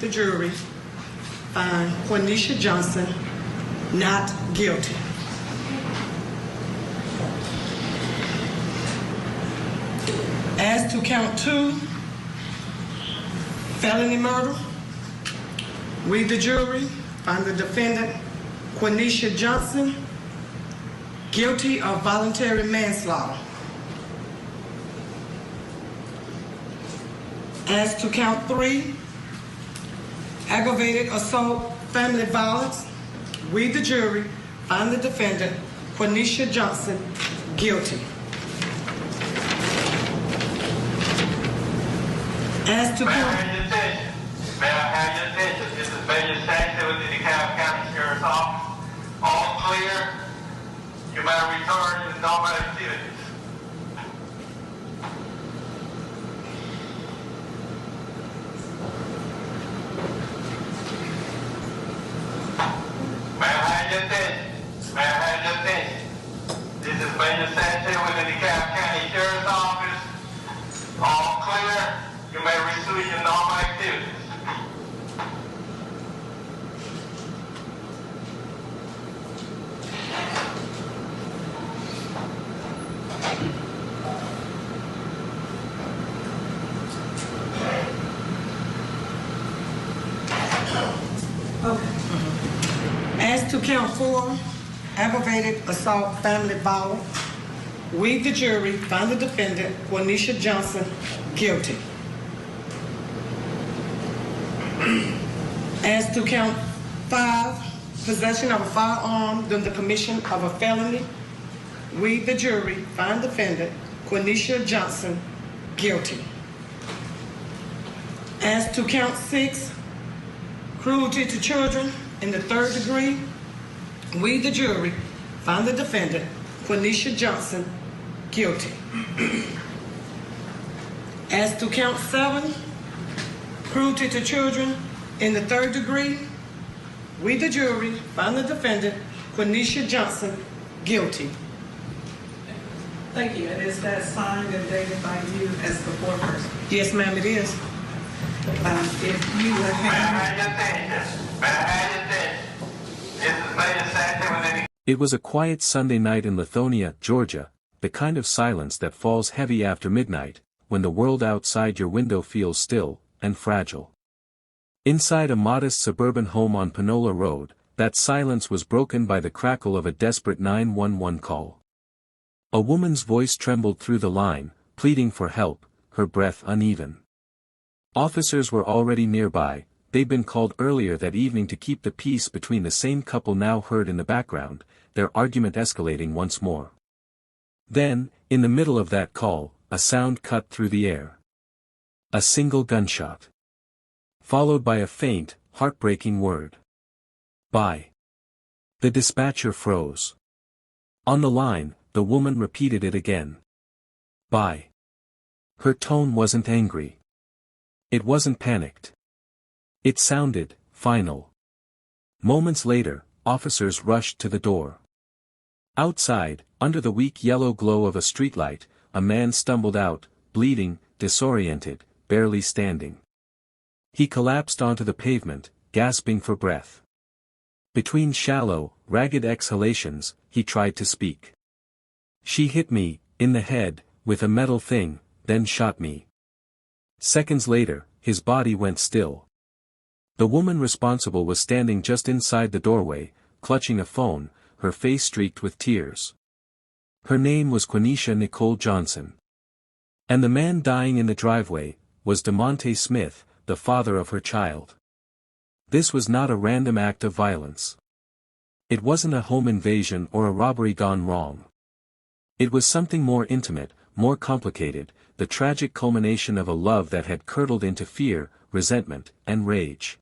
the jury find Quaneesha Johnson not guilty. As to count 2, felony murder, we, the jury, find the defendant, Quaneesha Johnson, guilty of voluntary manslaughter. As to count 3, aggravated assault, family violence, we, the jury, find the defendant, Quaneesha Johnson, guilty. As to count... May I have your attention? This is Major Saxon with the DeKalb County Sheriff's Office. All clear. You may return to normal activities. May I have your attention? May I have your attention? This is Major Saxon with the DeKalb County Sheriff's Office. All clear. You may resume your normal activities. As to count 4, aggravated assault, family violence, we, the jury, find the defendant, Quaneesha Johnson, guilty. As to count 5, possession of a firearm during the commission of a felony, we, the jury, find defendant, Quaneesha Johnson, guilty. As to count 6, cruelty to children in the 3rd degree, we, the jury, find the defendant, Quaneesha Johnson, guilty. As to count 7, cruelty to children in the 3rd degree, we, the jury, find the defendant, Quaneesha Johnson, guilty. Thank you. And is that signed and dated by you as the foreperson? Yes, ma'am, it is. If you would have... It was a quiet Sunday night in Lithonia, Georgia, the kind of silence that falls heavy after midnight, when the world outside your window feels still and fragile. Inside a modest suburban home on Panola Road, that silence was broken by the crackle of a desperate 911 call. A woman's voice trembled through the line, pleading for help, her breath uneven. Officers were already nearby. They'd been called earlier that evening to keep the peace between the same couple now heard in the background, their argument escalating once more. Then, in the middle of that call, a sound cut through the air. A single gunshot. Followed by a faint, heartbreaking word. Bye. The dispatcher froze. On the line, the woman repeated it again. Bye. Her tone wasn't angry. It wasn't panicked. It sounded final. Moments later, officers rushed to the door. Outside, under the weak yellow glow of a streetlight, a man stumbled out, bleeding, disoriented, barely standing. He collapsed onto the pavement, gasping for breath. Between shallow, ragged exhalations, he tried to speak. She hit me, in the head, with a metal thing, then shot me. Seconds later, his body went still. The woman responsible was standing just inside the doorway, clutching a phone, her face streaked with tears. Her name was Quaneesha Nicole Johnson. And the man dying in the driveway was Demonte Smith, the father of her child. This was not a random act of violence. It wasn't a home invasion or a robbery gone wrong. It was something more intimate, more complicated, the tragic culmination of a love that had curdled into fear, resentment, and rage.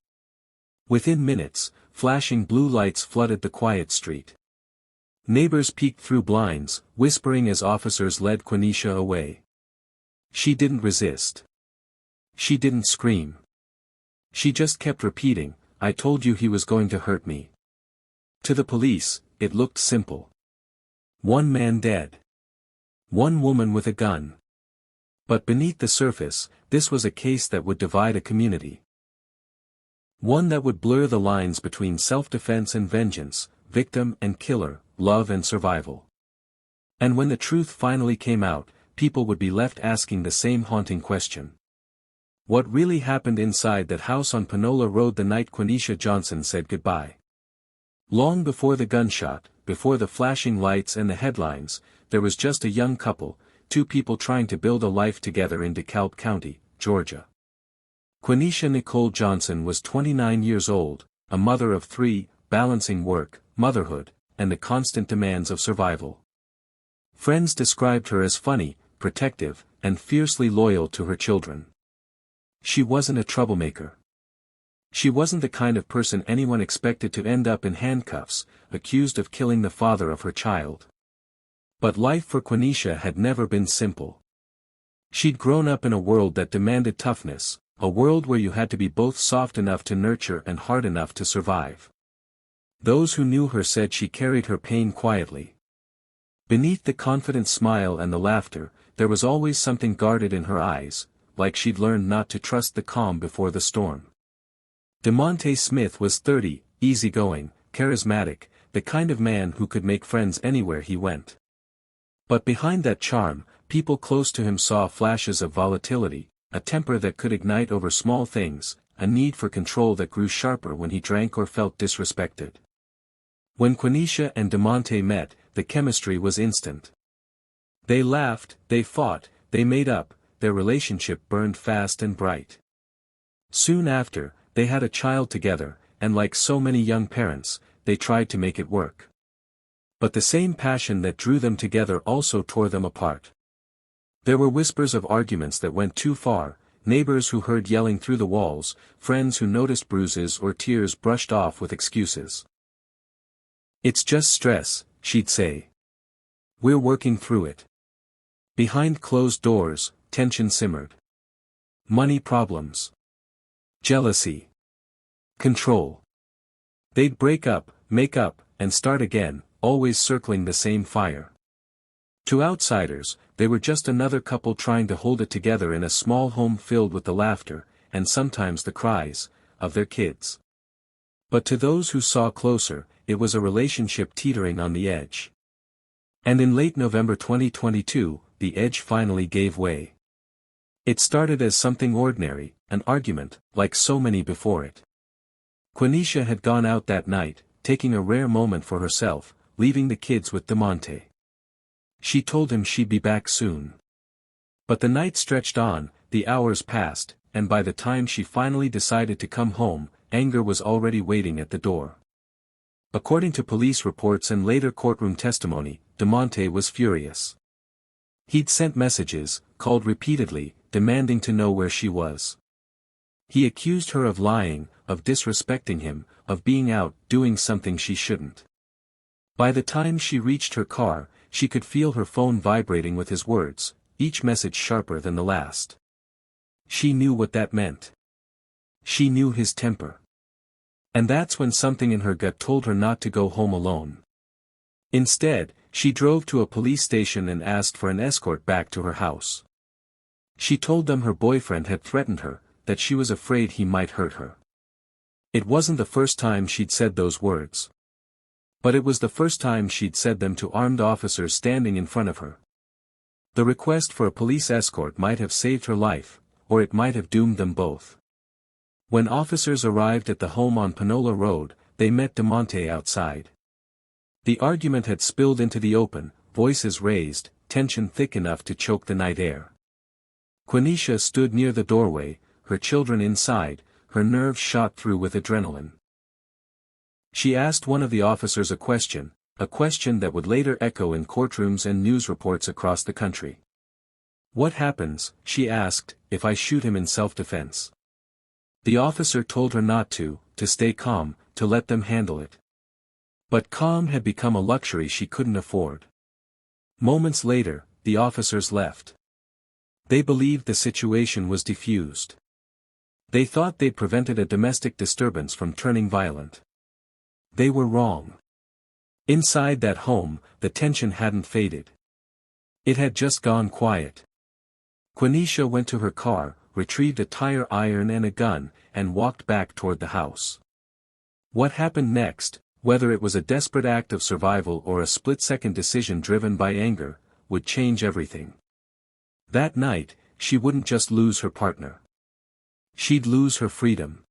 Within minutes, flashing blue lights flooded the quiet street. Neighbors peeked through blinds, whispering as officers led Quaneesha away. She didn't resist. She didn't scream. She just kept repeating, "I told you he was going to hurt me." To the police, it looked simple. One man dead. One woman with a gun. But beneath the surface, this was a case that would divide a community. One that would blur the lines between self-defense and vengeance, victim and killer, love and survival. And when the truth finally came out, people would be left asking the same haunting question. What really happened inside that house on Panola Road the night Quaneesha Johnson said goodbye? Long before the gunshot, before the flashing lights and the headlines, there was just a young couple, two people trying to build a life together in DeKalb County, Georgia. Quaneesha Nicole Johnson was 29 years old, a mother of three, balancing work, motherhood, and the constant demands of survival. Friends described her as funny, protective, and fiercely loyal to her children. She wasn't a troublemaker. She wasn't the kind of person anyone expected to end up in handcuffs, accused of killing the father of her child. But life for Quaneesha had never been simple. She'd grown up in a world that demanded toughness, a world where you had to be both soft enough to nurture and hard enough to survive. Those who knew her said she carried her pain quietly. Beneath the confident smile and the laughter, there was always something guarded in her eyes, like she'd learned not to trust the calm before the storm. Demonte Smith was 30, easygoing, charismatic, the kind of man who could make friends anywhere he went. But behind that charm, people close to him saw flashes of volatility, a temper that could ignite over small things, a need for control that grew sharper when he drank or felt disrespected. When Quaneesha and Demonte met, the chemistry was instant. They laughed, they fought, they made up, their relationship burned fast and bright. Soon after, they had a child together, and like so many young parents, they tried to make it work. But the same passion that drew them together also tore them apart. There were whispers of arguments that went too far, neighbors who heard yelling through the walls, friends who noticed bruises or tears brushed off with excuses. "It's just stress," she'd say. "We're working through it." Behind closed doors, tension simmered. Money problems. Jealousy. Control. They'd break up, make up, and start again, always circling the same fire. To outsiders, they were just another couple trying to hold it together in a small home filled with the laughter, and sometimes the cries, of their kids. But to those who saw closer, it was a relationship teetering on the edge. And in late November 2022, the edge finally gave way. It started as something ordinary, an argument, like so many before it. Quaneesha had gone out that night, taking a rare moment for herself, leaving the kids with Demonte. She told him she'd be back soon. But the night stretched on, the hours passed, and by the time she finally decided to come home, anger was already waiting at the door. According to police reports and later courtroom testimony, Demonte was furious. He'd sent messages, called repeatedly, demanding to know where she was. He accused her of lying, of disrespecting him, of being out doing something she shouldn't. By the time she reached her car, she could feel her phone vibrating with his words, each message sharper than the last. She knew what that meant. She knew his temper. And that's when something in her gut told her not to go home alone. Instead, she drove to a police station and asked for an escort back to her house. She told them her boyfriend had threatened her, that she was afraid he might hurt her. It wasn't the first time she'd said those words. But it was the first time she'd said them to armed officers standing in front of her. The request for a police escort might have saved her life, or it might have doomed them both. When officers arrived at the home on Panola Road, they met Demonte outside. The argument had spilled into the open, voices raised, tension thick enough to choke the night air. Quaneesha stood near the doorway, her children inside, her nerves shot through with adrenaline. She asked one of the officers a question that would later echo in courtrooms and news reports across the country. "What happens," she asked, "if I shoot him in self-defense?" The officer told her not to stay calm, to let them handle it. But calm had become a luxury she couldn't afford. Moments later, the officers left. They believed the situation was defused. They thought they'd prevented a domestic disturbance from turning violent. They were wrong. Inside that home, the tension hadn't faded. It had just gone quiet. Quaneesha went to her car, retrieved a tire iron and a gun, and walked back toward the house. What happened next, whether it was a desperate act of survival or a split-second decision driven by anger, would change everything. That night, she wouldn't just lose her partner. She'd lose her freedom.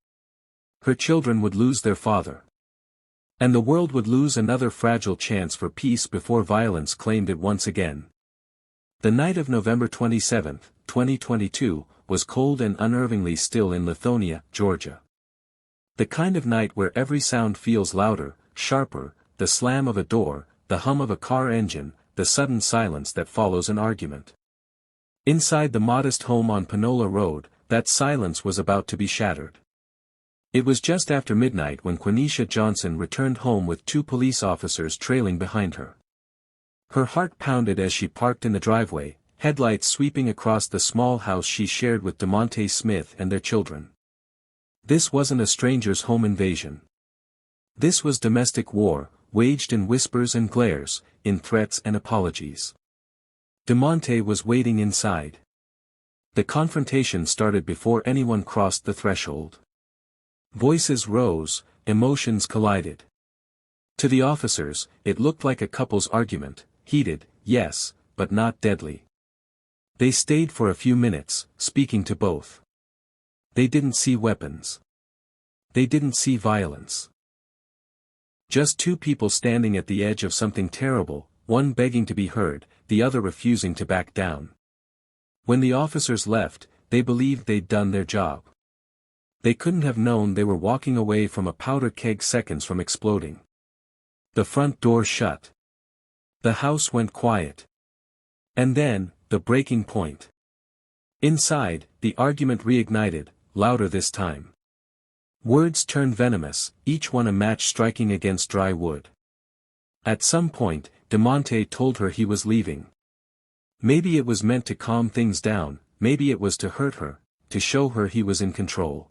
Her children would lose their father. And the world would lose another fragile chance for peace before violence claimed it once again. The night of November 27, 2022, was cold and unnervingly still in Lithonia, Georgia. The kind of night where every sound feels louder, sharper, the slam of a door, the hum of a car engine, the sudden silence that follows an argument. Inside the modest home on Panola Road, that silence was about to be shattered. It was just after midnight when Quaneesha Johnson returned home with 2 police officers trailing behind her. Her heart pounded as she parked in the driveway, headlights sweeping across the small house she shared with Demonte Smith and their children. This wasn't a stranger's home invasion. This was domestic war, waged in whispers and glares, in threats and apologies. Demonte was waiting inside. The confrontation started before anyone crossed the threshold. Voices rose, emotions collided. To the officers, it looked like a couple's argument, heated, yes, but not deadly. They stayed for a few minutes, speaking to both. They didn't see weapons. They didn't see violence. Just 2 people standing at the edge of something terrible, one begging to be heard, the other refusing to back down. When the officers left, they believed they'd done their job. They couldn't have known they were walking away from a powder keg seconds from exploding. The front door shut. The house went quiet. And then, the breaking point. Inside, the argument reignited, louder this time. Words turned venomous, each one a match striking against dry wood. At some point, Demonte told her he was leaving. Maybe it was meant to calm things down, maybe it was to hurt her, to show her he was in control.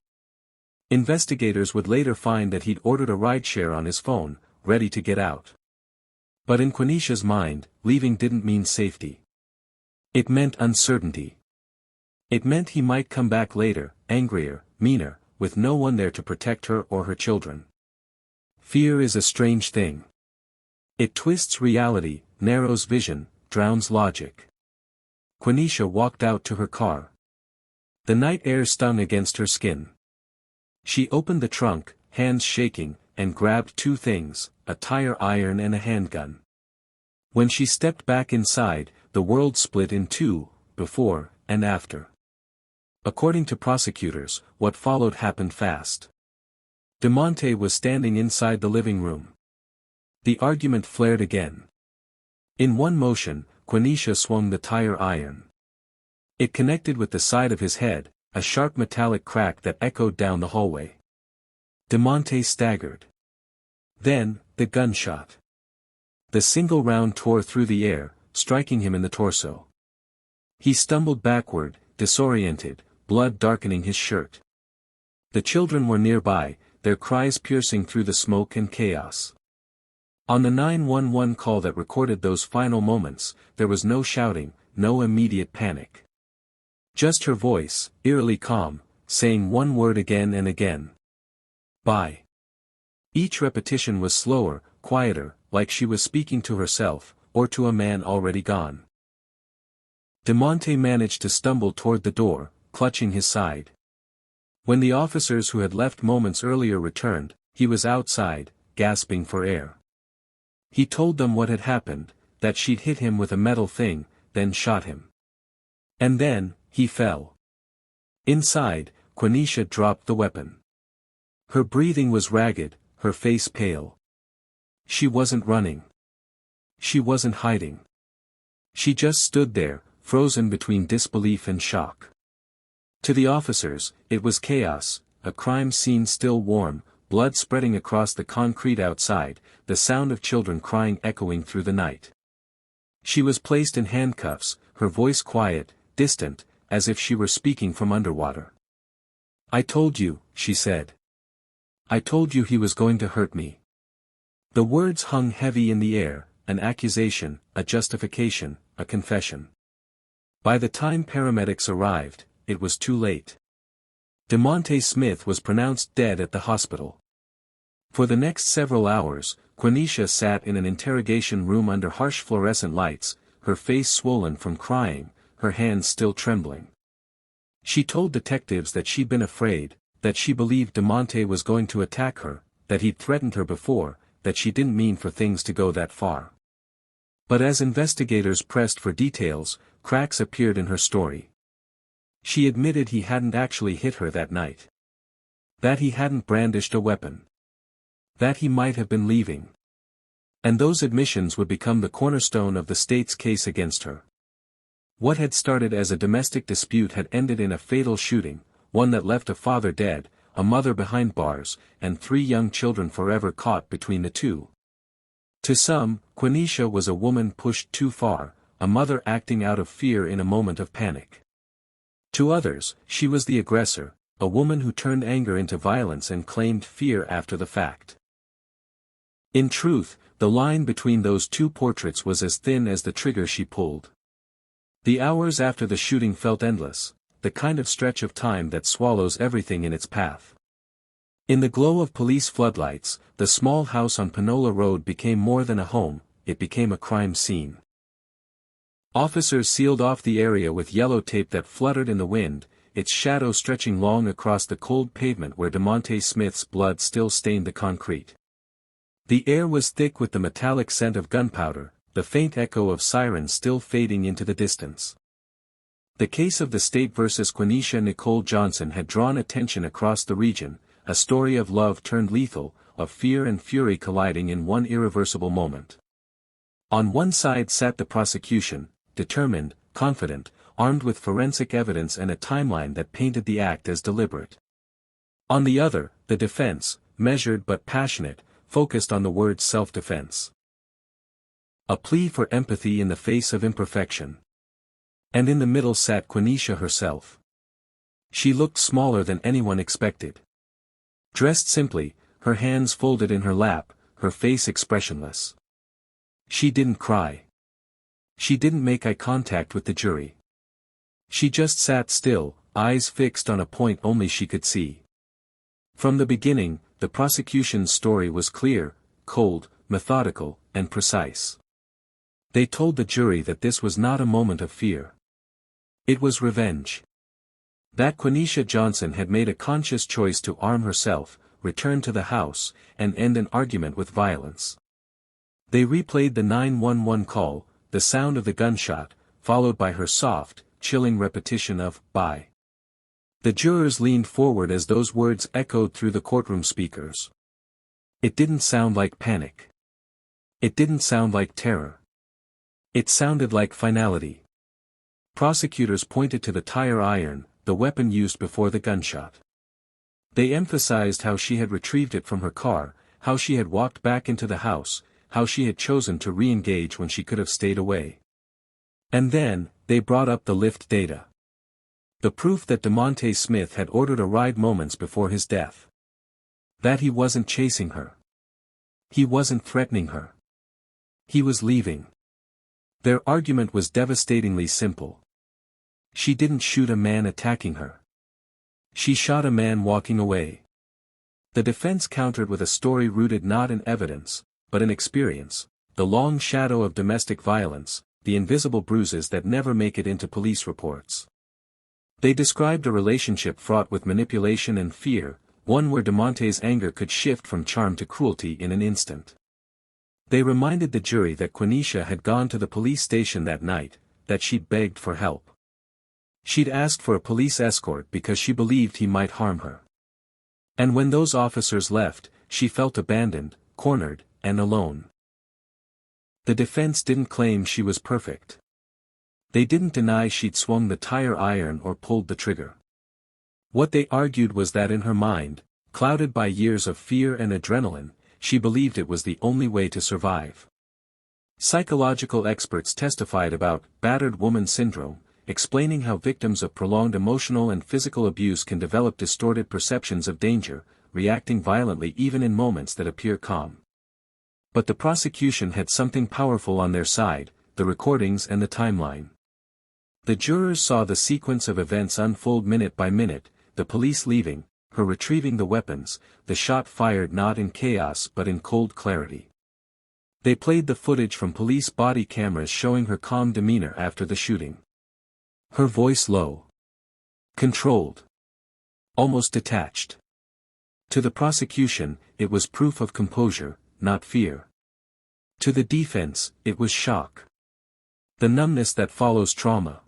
Investigators would later find that he'd ordered a rideshare on his phone, ready to get out. But in Quaneesha's mind, leaving didn't mean safety. It meant uncertainty. It meant he might come back later, angrier, meaner, with no one there to protect her or her children. Fear is a strange thing. It twists reality, narrows vision, drowns logic. Quaneesha walked out to her car. The night air stung against her skin. She opened the trunk, hands shaking, and grabbed 2 things, a tire iron and a handgun. When she stepped back inside, the world split in 2, before and after. According to prosecutors, what followed happened fast. Demonte was standing inside the living room. The argument flared again. In one motion, Quaneesha swung the tire iron. It connected with the side of his head, a sharp metallic crack that echoed down the hallway. Demonte staggered. Then, the gunshot. The single round tore through the air, striking him in the torso. He stumbled backward, disoriented, blood darkening his shirt. The children were nearby, their cries piercing through the smoke and chaos. On the 911 call that recorded those final moments, there was no shouting, no immediate panic. Just her voice, eerily calm, saying one word again and again. Bye. Each repetition was slower, quieter, like she was speaking to herself, or to a man already gone. Demonte managed to stumble toward the door, clutching his side. When the officers who had left moments earlier returned, he was outside, gasping for air. He told them what had happened, that she'd hit him with a metal thing, then shot him. And then, he fell. Inside, Quaneesha dropped the weapon. Her breathing was ragged, her face pale. She wasn't running. She wasn't hiding. She just stood there, frozen between disbelief and shock. To the officers, it was chaos, a crime scene still warm, blood spreading across the concrete outside, the sound of children crying echoing through the night. She was placed in handcuffs, her voice quiet, distant, as if she were speaking from underwater. "I told you," she said. "I told you he was going to hurt me." The words hung heavy in the air, an accusation, a justification, a confession. By the time paramedics arrived, it was too late. Demonte Smith was pronounced dead at the hospital. For the next several hours, Quaneesha sat in an interrogation room under harsh fluorescent lights, her face swollen from crying, her hands still trembling. She told detectives that she'd been afraid, that she believed Demonte was going to attack her, that he'd threatened her before, that she didn't mean for things to go that far. But as investigators pressed for details, cracks appeared in her story. She admitted he hadn't actually hit her that night. That he hadn't brandished a weapon. That he might have been leaving. And those admissions would become the cornerstone of the state's case against her. What had started as a domestic dispute had ended in a fatal shooting, one that left a father dead, a mother behind bars, and 3 young children forever caught between the two. To some, Quaneesha was a woman pushed too far, a mother acting out of fear in a moment of panic. To others, she was the aggressor, a woman who turned anger into violence and claimed fear after the fact. In truth, the line between those two portraits was as thin as the trigger she pulled. The hours after the shooting felt endless, the kind of stretch of time that swallows everything in its path. In the glow of police floodlights, the small house on Panola Road became more than a home, it became a crime scene. Officers sealed off the area with yellow tape that fluttered in the wind, its shadow stretching long across the cold pavement where Demonte Smith's blood still stained the concrete. The air was thick with the metallic scent of gunpowder, the faint echo of sirens still fading into the distance. The case of the state versus Quaneesha Nicole Johnson had drawn attention across the region, a story of love turned lethal, of fear and fury colliding in one irreversible moment. On one side sat the prosecution, determined, confident, armed with forensic evidence and a timeline that painted the act as deliberate. On the other, the defense, measured but passionate, focused on the word self-defense. A plea for empathy in the face of imperfection. And in the middle sat Quaneesha herself. She looked smaller than anyone expected. Dressed simply, her hands folded in her lap, her face expressionless. She didn't cry. She didn't make eye contact with the jury. She just sat still, eyes fixed on a point only she could see. From the beginning, the prosecution's story was clear, cold, methodical, and precise. They told the jury that this was not a moment of fear. It was revenge. That Quaneesha Johnson had made a conscious choice to arm herself, return to the house, and end an argument with violence. They replayed the 911 call, the sound of the gunshot, followed by her soft, chilling repetition of, "Bye." The jurors leaned forward as those words echoed through the courtroom speakers. It didn't sound like panic. It didn't sound like terror. It sounded like finality. Prosecutors pointed to the tire iron, the weapon used before the gunshot. They emphasized how she had retrieved it from her car, how she had walked back into the house, how she had chosen to re-engage when she could have stayed away. And then, they brought up the lift data. The proof that Demonte Smith had ordered a ride moments before his death. That he wasn't chasing her. He wasn't threatening her. He was leaving. Their argument was devastatingly simple. She didn't shoot a man attacking her. She shot a man walking away. The defense countered with a story rooted not in evidence, but in experience, the long shadow of domestic violence, the invisible bruises that never make it into police reports. They described a relationship fraught with manipulation and fear, one where Demonte's anger could shift from charm to cruelty in an instant. They reminded the jury that Quaneesha had gone to the police station that night, that she'd begged for help. She'd asked for a police escort because she believed he might harm her. And when those officers left, she felt abandoned, cornered, and alone. The defense didn't claim she was perfect. They didn't deny she'd swung the tire iron or pulled the trigger. What they argued was that in her mind, clouded by years of fear and adrenaline, she believed it was the only way to survive. Psychological experts testified about battered woman syndrome, explaining how victims of prolonged emotional and physical abuse can develop distorted perceptions of danger, reacting violently even in moments that appear calm. But the prosecution had something powerful on their side, the recordings and the timeline. The jurors saw the sequence of events unfold minute by minute, the police leaving, her retrieving the weapons, the shot fired not in chaos but in cold clarity. They played the footage from police body cameras showing her calm demeanor after the shooting. Her voice low. Controlled. Almost detached. To the prosecution, it was proof of composure, not fear. To the defense, it was shock. The numbness that follows trauma.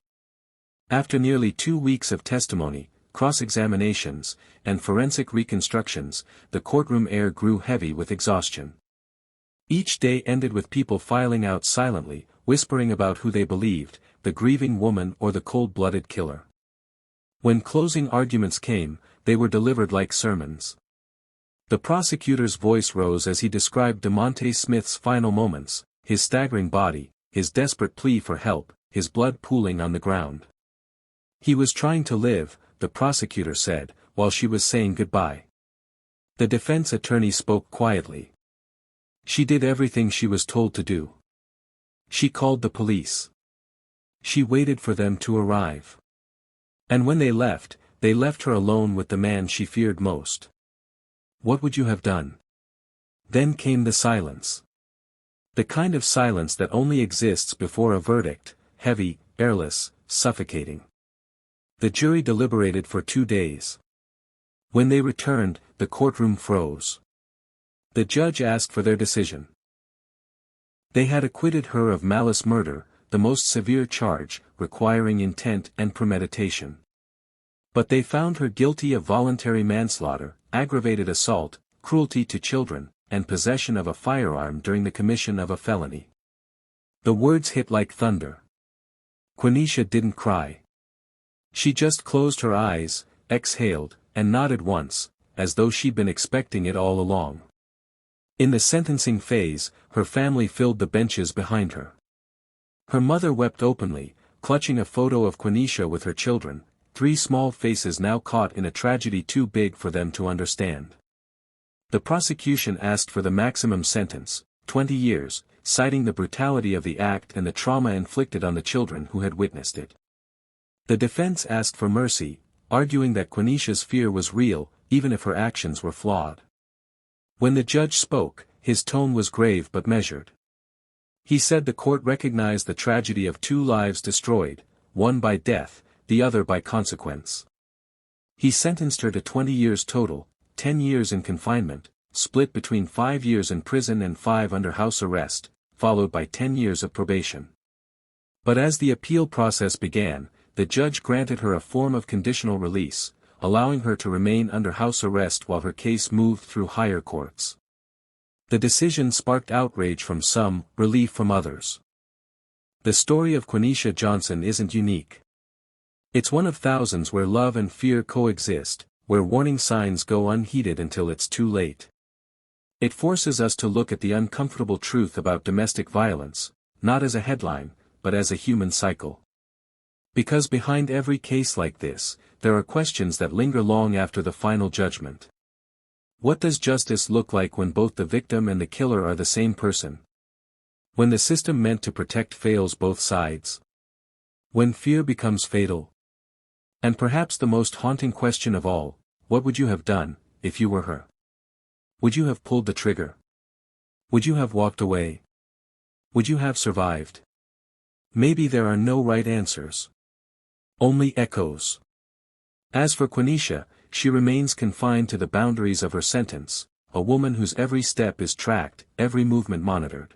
After nearly 2 weeks of testimony, cross-examinations, and forensic reconstructions, the courtroom air grew heavy with exhaustion. Each day ended with people filing out silently, whispering about who they believed, the grieving woman or the cold-blooded killer. When closing arguments came, they were delivered like sermons. The prosecutor's voice rose as he described Demonte Smith's final moments, his staggering body, his desperate plea for help, his blood pooling on the ground. He was trying to live, the prosecutor said, while she was saying goodbye. The defense attorney spoke quietly. She did everything she was told to do. She called the police. She waited for them to arrive. And when they left her alone with the man she feared most. What would you have done? Then came the silence. The kind of silence that only exists before a verdict, heavy, airless, suffocating. The jury deliberated for 2 days. When they returned, the courtroom froze. The judge asked for their decision. They had acquitted her of malice murder, the most severe charge, requiring intent and premeditation. But they found her guilty of voluntary manslaughter, aggravated assault, cruelty to children, and possession of a firearm during the commission of a felony. The words hit like thunder. Quaneesha didn't cry. She just closed her eyes, exhaled, and nodded once, as though she'd been expecting it all along. In the sentencing phase, her family filled the benches behind her. Her mother wept openly, clutching a photo of Quaneesha with her children, 3 small faces now caught in a tragedy too big for them to understand. The prosecution asked for the maximum sentence, 20 years, citing the brutality of the act and the trauma inflicted on the children who had witnessed it. The defense asked for mercy, arguing that Quaneesha's fear was real, even if her actions were flawed. When the judge spoke, his tone was grave but measured. He said the court recognized the tragedy of 2 lives destroyed, one by death, the other by consequence. He sentenced her to 20 years total, 10 years in confinement, split between 5 years in prison and 5 under house arrest, followed by 10 years of probation. But as the appeal process began, the judge granted her a form of conditional release, allowing her to remain under house arrest while her case moved through higher courts. The decision sparked outrage from some, relief from others. The story of Quaneesha Johnson isn't unique. It's one of thousands where love and fear coexist, where warning signs go unheeded until it's too late. It forces us to look at the uncomfortable truth about domestic violence, not as a headline, but as a human cycle. Because behind every case like this, there are questions that linger long after the final judgment. What does justice look like when both the victim and the killer are the same person? When the system meant to protect fails both sides? When fear becomes fatal? And perhaps the most haunting question of all, what would you have done, if you were her? Would you have pulled the trigger? Would you have walked away? Would you have survived? Maybe there are no right answers. Only echoes. As for Quaneesha, she remains confined to the boundaries of her sentence, a woman whose every step is tracked, every movement monitored.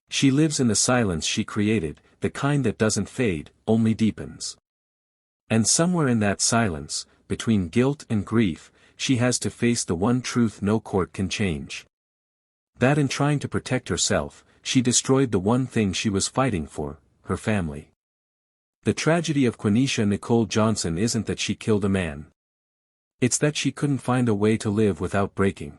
She lives in the silence she created, the kind that doesn't fade, only deepens. And somewhere in that silence, between guilt and grief, she has to face the one truth no court can change. That in trying to protect herself, she destroyed the one thing she was fighting for, her family. The tragedy of Quaneesha Nicole Johnson isn't that she killed a man. It's that she couldn't find a way to live without breaking.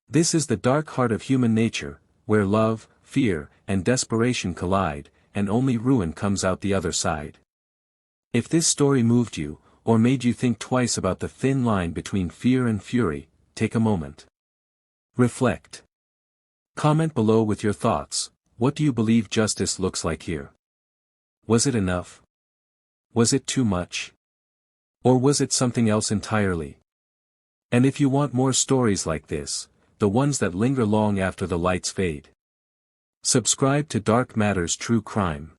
This is the dark heart of human nature, where love, fear, and desperation collide, and only ruin comes out the other side. If this story moved you, or made you think twice about the thin line between fear and fury, take a moment. Reflect. Comment below with your thoughts. What do you believe justice looks like here? Was it enough? Was it too much? Or was it something else entirely? And if you want more stories like this, the ones that linger long after the lights fade, subscribe to Dark Matters True Crime.